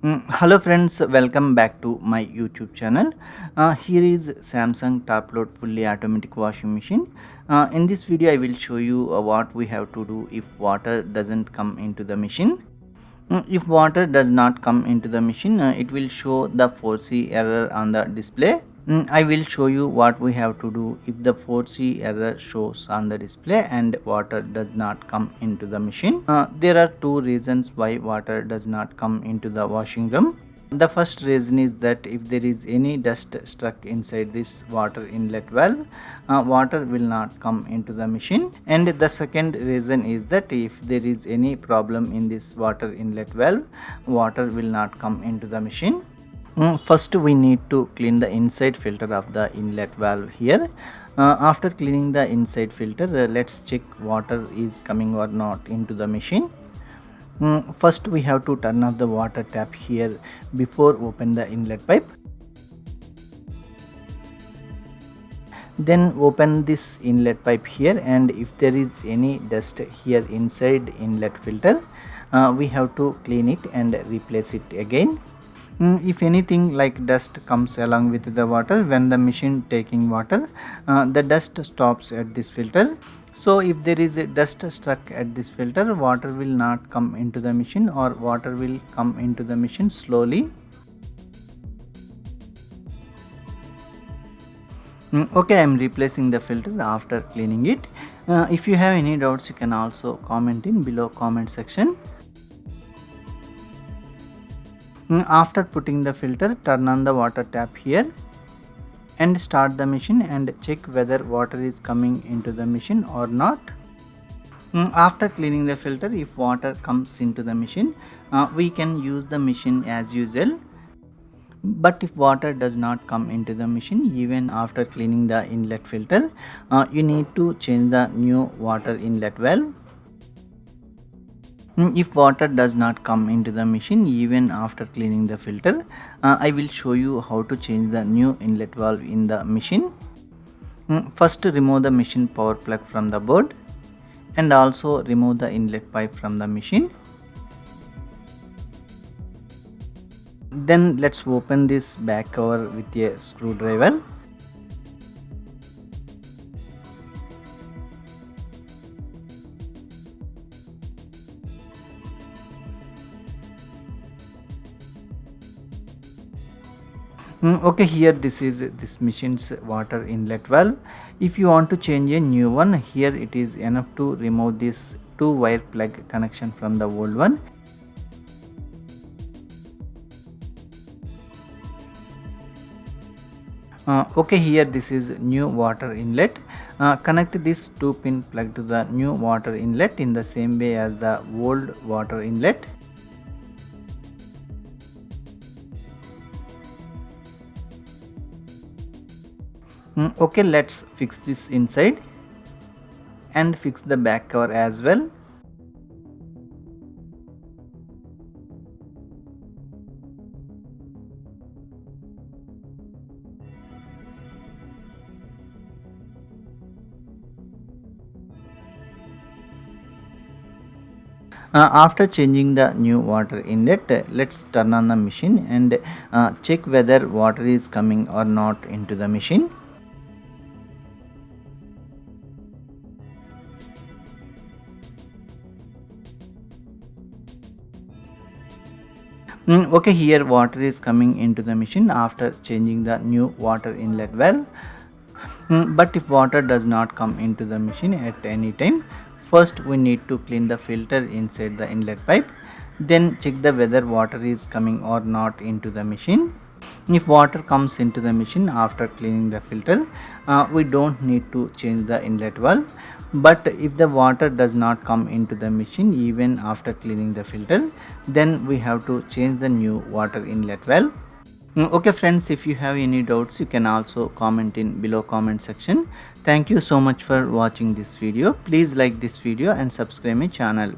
Hello friends, welcome back to my YouTube channel. Here is Samsung top load fully automatic washing machine. In this video I will show you what we have to do if water doesn't come into the machine. If water does not come into the machine, it will show the 4C error on the display. I will show you what we have to do if the 4C error shows on the display and water does not come into the machine. There are two reasons why water does not come into the washing room. The first reason is that if there is any dust stuck inside this water inlet valve, water will not come into the machine. And the second reason is that if there is any problem in this water inlet valve, water will not come into the machine. First we need to clean the inside filter of the inlet valve here. After cleaning the inside filter, let's check water is coming or not into the machine. First we have to turn off the water tap here before open the inlet pipe. Then open this inlet pipe here, and if there is any dust here inside inlet filter, we have to clean it and replace it again. If anything like dust comes along with the water when the machine taking water, the dust stops at this filter. So if there is a dust stuck at this filter, water will not come into the machine, or water will come into the machine slowly. Okay, I am replacing the filter after cleaning it. If you have any doubts, you can also comment in below comment section. After putting the filter, turn on the water tap here and start the machine and check whether water is coming into the machine or not. After cleaning the filter, if water comes into the machine, we can use the machine as usual. But if water does not come into the machine even after cleaning the inlet filter, you need to change the new water inlet valve. If water does not come into the machine even after cleaning the filter, I will show you how to change the new inlet valve in the machine. First remove the machine power plug from the board and also remove the inlet pipe from the machine. Then let's open this back cover with a screwdriver. Okay, here this is this machine's water inlet valve. If you want to change a new one, here it is enough to remove this 2-wire plug connection from the old one. Okay, here this is new water inlet. Connect this 2-pin plug to the new water inlet in the same way as the old water inlet. Okay, let's fix this inside and fix the back cover as well. After changing the new water inlet, let's turn on the machine and check whether water is coming or not into the machine. Okay, here water is coming into the machine after changing the new water inlet valve. But if water does not come into the machine at any time, first we need to clean the filter inside the inlet pipe, then check the whether water is coming or not into the machine. If water comes into the machine after cleaning the filter, we don't need to change the inlet valve. But if the water does not come into the machine even after cleaning the filter, then we have to change the new water inlet valve. Okay friends, if you have any doubts, you can also comment in below comment section. Thank you so much for watching this video. Please like this video and subscribe my channel.